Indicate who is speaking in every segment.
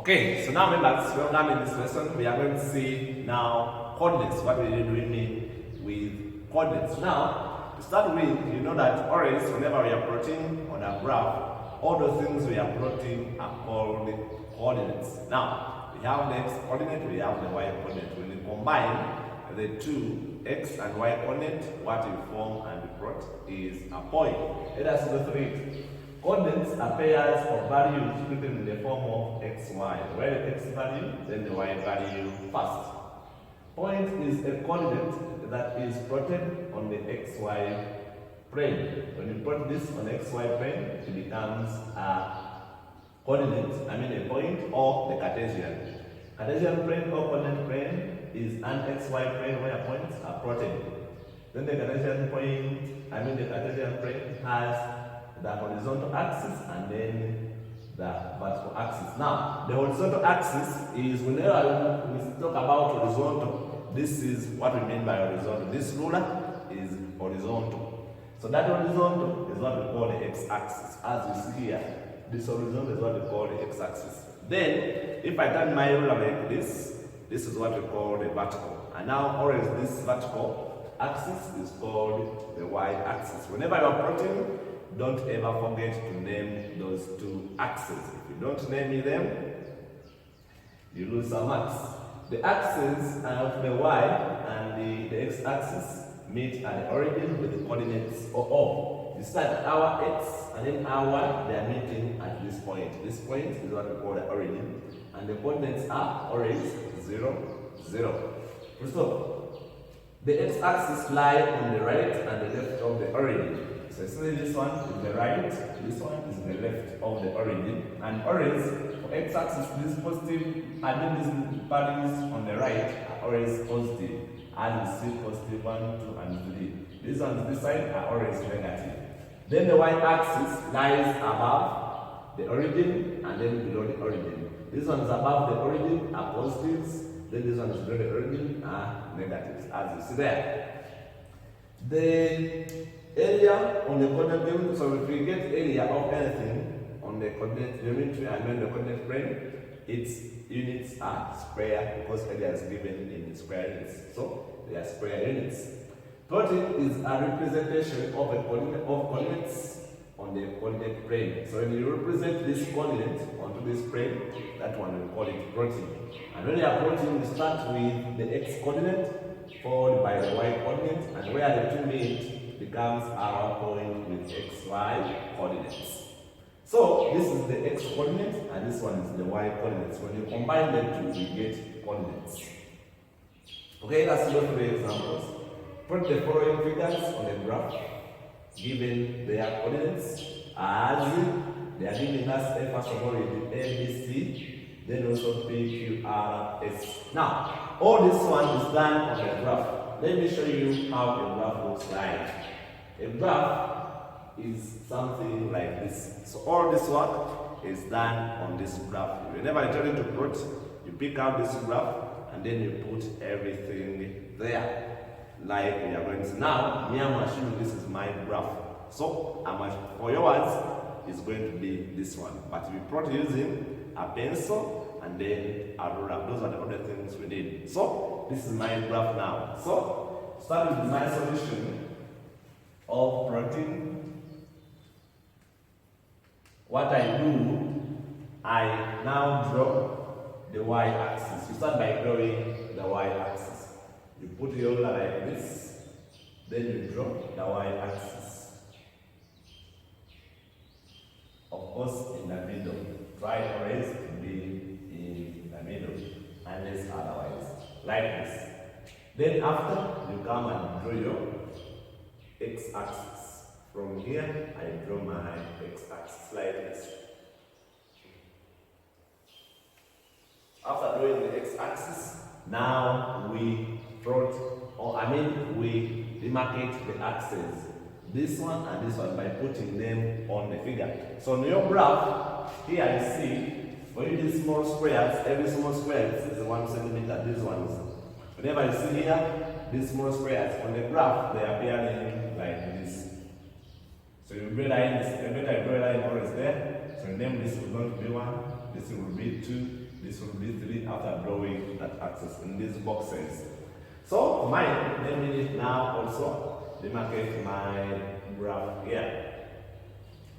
Speaker 1: Okay, so now members, welcome in this lesson. We are going to see now coordinates. What do we mean with coordinates? Now, to start with, you know that always whenever we are plotting on a graph, all those things we are plotting are called coordinates. Now, we have the x coordinate, we have the y coordinate. When you combine the two x and y coordinate, what you form and plot is a point. Let us go through it. Coordinates are pairs of values written in the form of x, y. Where the x value, then the y value first. Point is a coordinate that is plotted on the xy plane. When you plot this on xy plane, it becomes a coordinate, a point, or the Cartesian. Cartesian plane or coordinate plane is an xy plane where points are plotted. Then the Cartesian point, the Cartesian plane has the horizontal axis and then the vertical axis. Now, the horizontal axis is whenever we talk about horizontal, this is what we mean by horizontal. This ruler is horizontal. So that horizontal is what we call the x-axis. As you see here, this horizontal is what we call the x-axis. Then, if I turn my ruler like this is what we call the vertical. And now, always this vertical axis is called the y-axis. Whenever you are plotting, don't ever forget to name those two axes. If you don't name them, you lose some marks. The axes of the y and the x-axis meet at the origin with the coordinates O. You start at our x and then our y, they are meeting at this point. This point is what we call the origin, and the coordinates are always 0, 0. So, the x-axis lie on the right and the left of the origin. So essentially this one is the right, this one is the left of the origin. And always, for x-axis, this positive, these values on the right are always positive. As you see, positive 1, 2, and 3. These ones this side are always negative. Then the y-axis lies above the origin and then below the origin. These ones above the origin are positives, then these ones below the origin are negatives, as you see there. The area on the coordinate, so if we get area of anything on the coordinate geometry and the coordinate plane, its units are square because area is given in square units. So they are square units. Plotting is a representation of coordinates on the coordinate plane. So when you represent this coordinate onto this plane, that one we call it plotting. And when you are plotting, you start with the x coordinate followed by the y coordinate, and where the two meet becomes our point with xy coordinates. So this is the x coordinate and this one is the y coordinates. When you combine them two, you get coordinates. Okay, let's go through the examples. Put the following figures on the graph, given their coordinates as they are giving us first of all A, B, C, then also P, Q, R, S. Now, all this one is done on the graph. Let me show you how a graph looks like. A graph is something like this. So all this work is done on this graph. Whenever I tell you to plot, you pick out this graph and then you put everything there. Like we are going to now, me, I'm assuming this is my graph. So for yours, it's going to be this one. But we plot using a pencil and then a ruler. Those are the other things we need. So this is my graph now. So start with my solution of plotting. What I do, I now draw the y-axis. You start by drawing the y-axis. You put your ruler like this, then you draw the y-axis. Of course, in the middle. Try always to be in the middle, unless otherwise. Like this. Then after, you come and draw your x-axis. From here, I draw my x-axis like this. After drawing the x-axis, now we plot, we demarcate the axes. This one and this one by putting them on the figure. So on your graph, here you see, for you these small squares, every small square is 1 centimeter, these ones. Whenever you see here, these small squares on the graph, they appear like this. So you draw line, better draw line always there. So name this is going to be 1, this will be 2, This will be 3 after drawing that axis in these boxes. So mine, let me now also demarcate my graph here.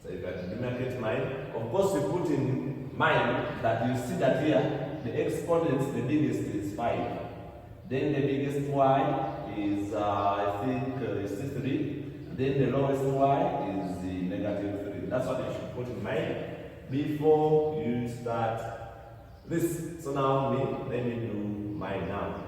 Speaker 1: So if I demarcate mine, of course we put in mind that you see that here the exponents, the biggest is 5. Then the biggest y is I think is 3. Then the lowest y is the negative 3. That's what you should put in mind before you start this. So now let me do mine now.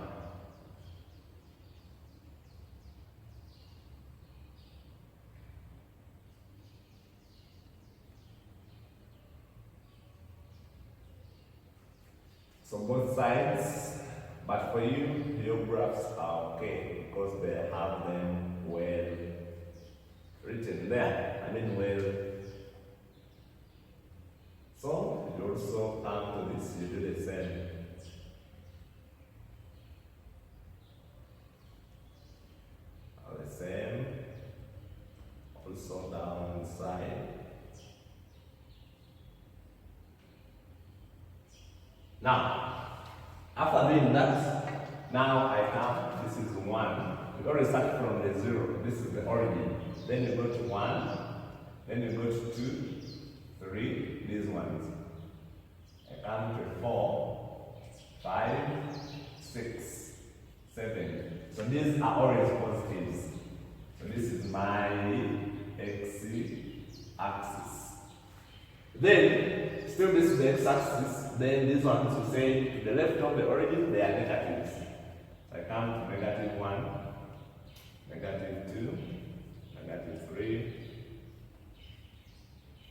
Speaker 1: So both sides, but for you, your graphs are okay because they have them well written there. I mean well. So you also come to this, you do the same. The same. Also down the side. Now, after doing that, now I have, this is 1. We already start from the 0. This is the origin. Then you go to 1. Then you go to 2, 3, these ones. I come to 4, 5, 6, 7. So these are always positives. So this is my x-axis. Then, still this is the x-axis. Then these ones will say to the left of the origin, they are negatives. So I come to negative 1, negative 2, negative 3,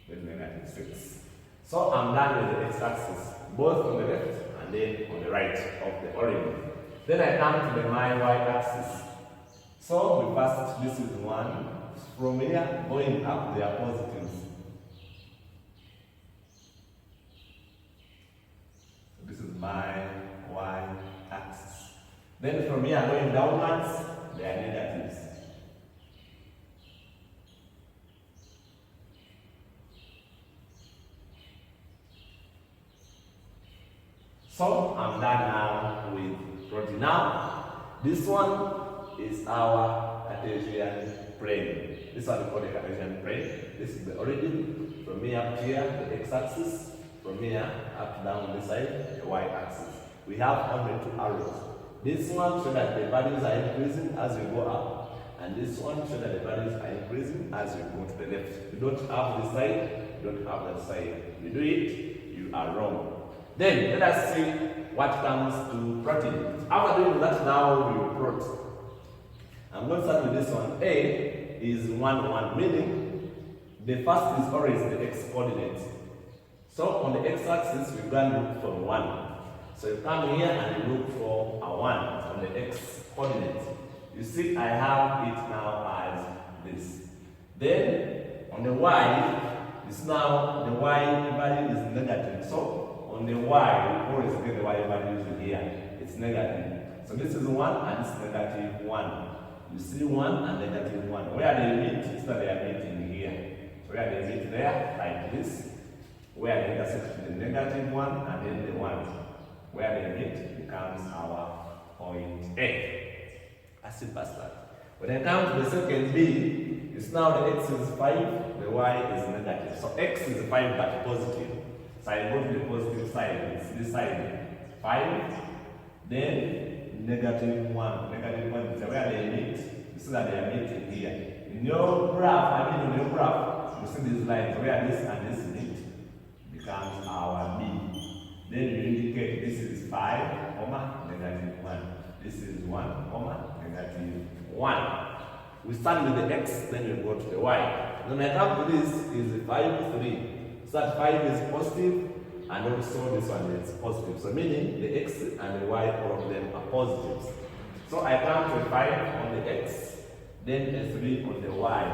Speaker 1: then negative 6. So I'm done with the x-axis, both on the left and then on the right of the origin. Then I come to the my y-axis. So we first, this is 1. From here, going up, they are positives. This is my y-axis. Then from here, going downwards, they are negatives. So I'm done now with protein. Now, this one is our Cartesian plane. This one we call the Cartesian plane. This is the origin. From here up here, the x-axis. From here up down this side, the y-axis. We have only 2 arrows. This one shows that the values are increasing as you go up, and this one shows that the values are increasing as you go to the left. You don't have this side, you don't have that side. You do it, you are wrong. Then let us see what comes to protein. After doing that, now we will plot. I'm going to start with this one. A is 1, 1, meaning the first is always the x-coordinate. So on the x-axis, we go and look for 1. So you come here and you look for a 1 on the x-coordinate. You see, I have it now as this. Then on the y, it's now the y value is negative. So on the y, we always get the y values here. It's negative. So this is 1 and it's negative 1. You see 1 and negative 1. Where they meet, it's not they are meeting here. So where they meet there, like this. Where they intersect the negative 1 and then the 1. Where they meet becomes our point A. As simple as that. When I come to the second B, it's now the x is 5, the y is negative. So x is 5 but positive. So I go to the positive side, it's this side. 5, then negative 1. Negative 1 is where they meet. You see that they are meeting here. In your graph, on your graph, you see these lines where this and this meet becomes our B. Then you indicate this is 5, comma, negative 1. This is 1, comma, negative 1. We start with the x, then we go to the y. Then I come to this is 5, 3. So that 5 is positive, and also this one is positive. So meaning the x and the y, all of them are positives. So I come to a 5 on the x, then a 3 on the y.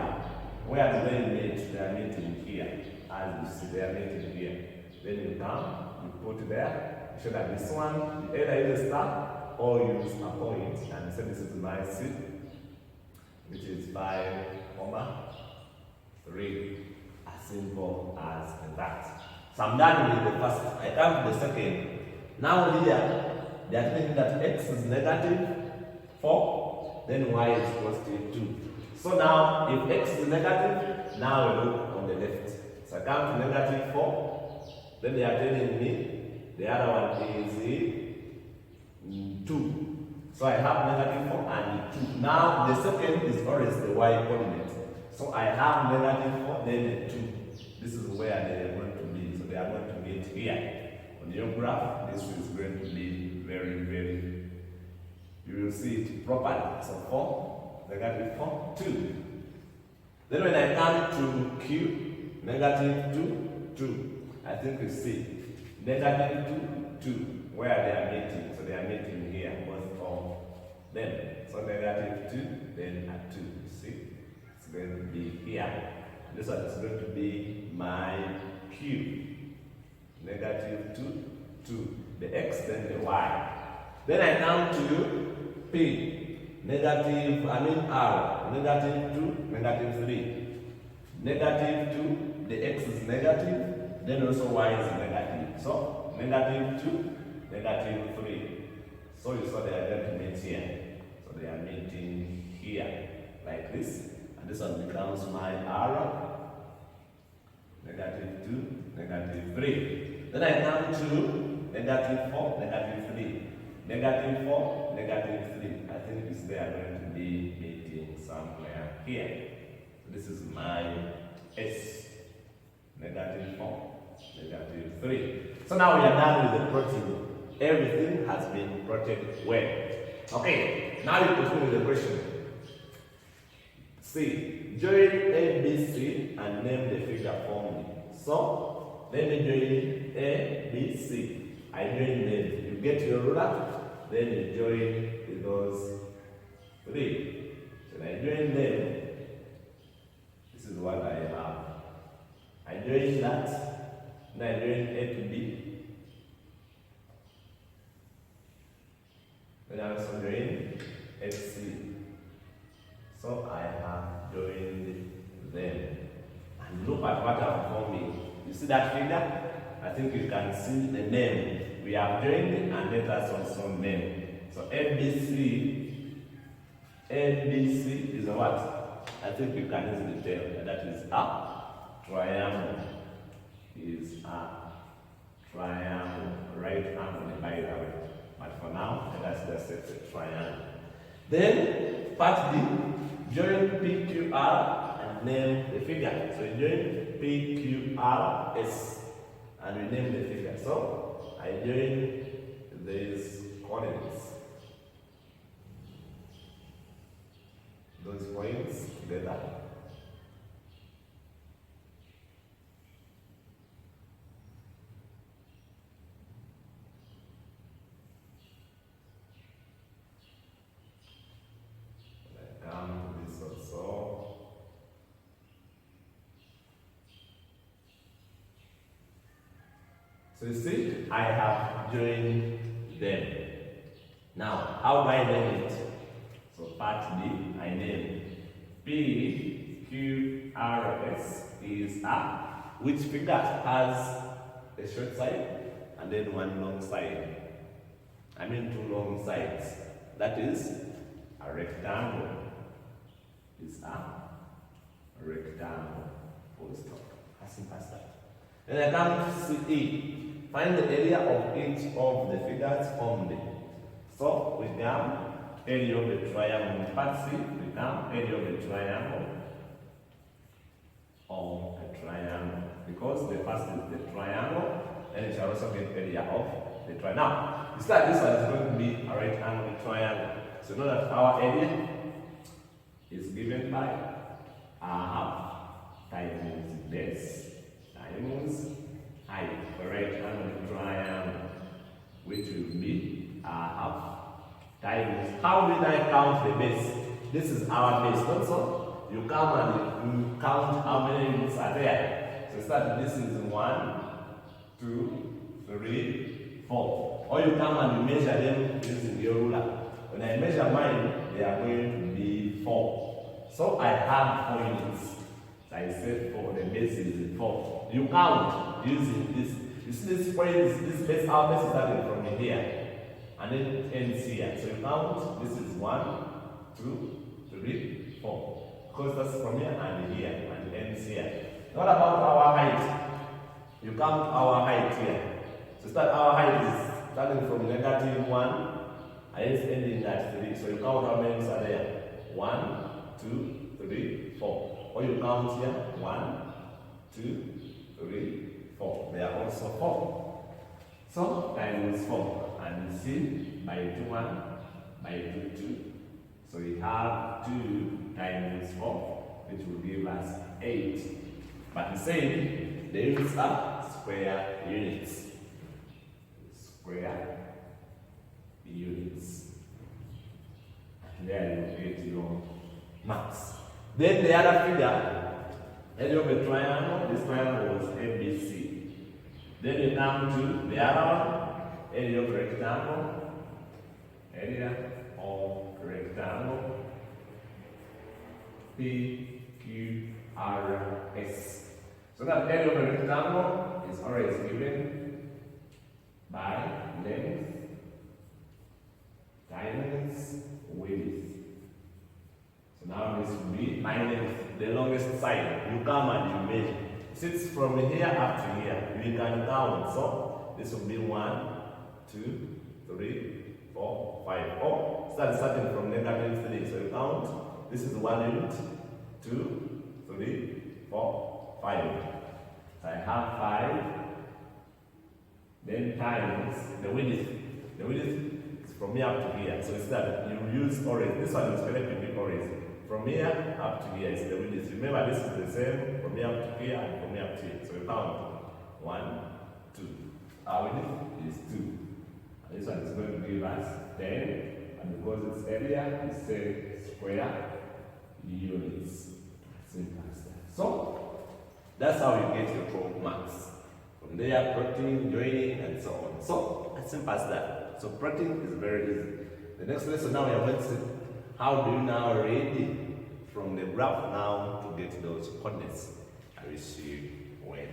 Speaker 1: Where do they meet? They are meeting here. As you see, they are meeting here. Then you come, you put there, you show that this one, you either use a star or use a point, and you say this is my C, which is 5, 3. As simple as that. So I'm done with the first. I come to the second. Now here, they are telling that x is negative 4, then y is positive 2. So now, if x is negative, now we look on the left. So I come to negative 4, then they are telling me the other one is 2. So I have negative 4 and 2. Now the second is always the y coordinate. So I have negative 4, then 2. This is where they are going to be. So they are going to meet here. On your graph, this is going to be very, you will see it properly. So 4, negative 4, 2. Then when I come to Q, negative 2, 2. I think you see negative 2, 2, where they are meeting. So they are meeting here, both of them. So negative 2, then a 2. You see? It's going to be here. This one is going to be my Q. Negative 2, 2. The x, then the y. Then I come to P. Negative, R. Negative 2, negative 3. Negative 2, the x is negative, then also y is negative. So, negative 2, negative 3. So you saw they are going to meet here. So they are meeting here, like this. And this one becomes my R. Negative 2, negative 3. Then I come to negative 4, negative 3. Negative 4, negative 3. I think it's they are going to be meeting somewhere here. So this is my S. Negative 4, negative 3. So now we are done with the protein. Everything has been plotted well. Okay, now you continue with the question. C. Join A, B, C and name the figure for me. So, let me join A, B, C. I join them. You get your ruler, then you join those 3. So I join them. This is what I have. I join that. Then I join A to B. Then I also join FC. So I have joined them. And look at what I'm forming. You see that figure? I think you can see the name. We have joined and let us also name. So ABC is a what? I think you can easily tell that is a triangle. Is a triangle. Right angle, by the way. But for now, let us just set a triangle. Then, part D, join PQR and name the figure. So join PQRS and we name the figure. So I join these coordinates. Those points together. So you see, I have joined them. Now, how do I name it? So part D, I name P, Q, R, S is a, which figure has a short side and then one long side. I mean 2 long sides. That is a rectangle. Is a rectangle. Full stop. As simple as that. Then I come to CE. Find the area of each of the figures formed. So we come area of the triangle. Part C, we come area of the triangle. Of a triangle. Because the first is the triangle, and it shall also get area of the triangle. Now, you start this one is going to be a right angle triangle. So know that our area is given by a half times base times height, a right angle triangle, which will be a half times. How did I count the base? This is our base, not so. You come and you count how many units are there. So start, this is 1, 2, 3, 4. Or you come and you measure them using your ruler. When I measure mine, they are going to be 4. So I have 4 units. So I said 4, the base is 4. You count using this. You see this point, this base out, this is starting from here, and then ends here. So you count, this is 1, 2, 3, 4. Because that's from here and here, and it ends here. What about our height? You count our height here. So start, our height is starting from -1, and it's ending at 3. So you count how many are there? 1, 2, 3, 4. Or you count here, 1, 2, 3, 4. They are also 4. So times 4. And you see, by 2, 1, by 2, 2. So we have 2 times 4, which will give us 8. But the same, the units are square units. Square units. And there you get your marks. Then the other figure, area of a triangle, this triangle was ABC. Then you come to the other one, area of rectangle, area of rectangle, PQRS. So that area of a rectangle is always given by length times width. So now this will be my length, the longest side. You come and you measure. Since from here up to here, you can count. So this will be 1, 2, 3, 4, 5. Oh, starting from -3. So you count. This is 1 unit, 2, 3, 4, 5. So I have 5. Then times the width. The width is from here up to here. So it's that you use orange. This one is connected with orange. From here up to here is the width. Remember, this is the same from here up to here and from here up to here. So we count 1, 2. Our width is 2. And this one is going to give us 10. And because it's area, we say square units. Simple as that. So that's how you get your 12 marks. From there, plotting, joining, and so on. So as simple as that. So plotting is very easy. The next lesson now we are going to see how do you now read from the graph now to get those coordinates. I will see you when.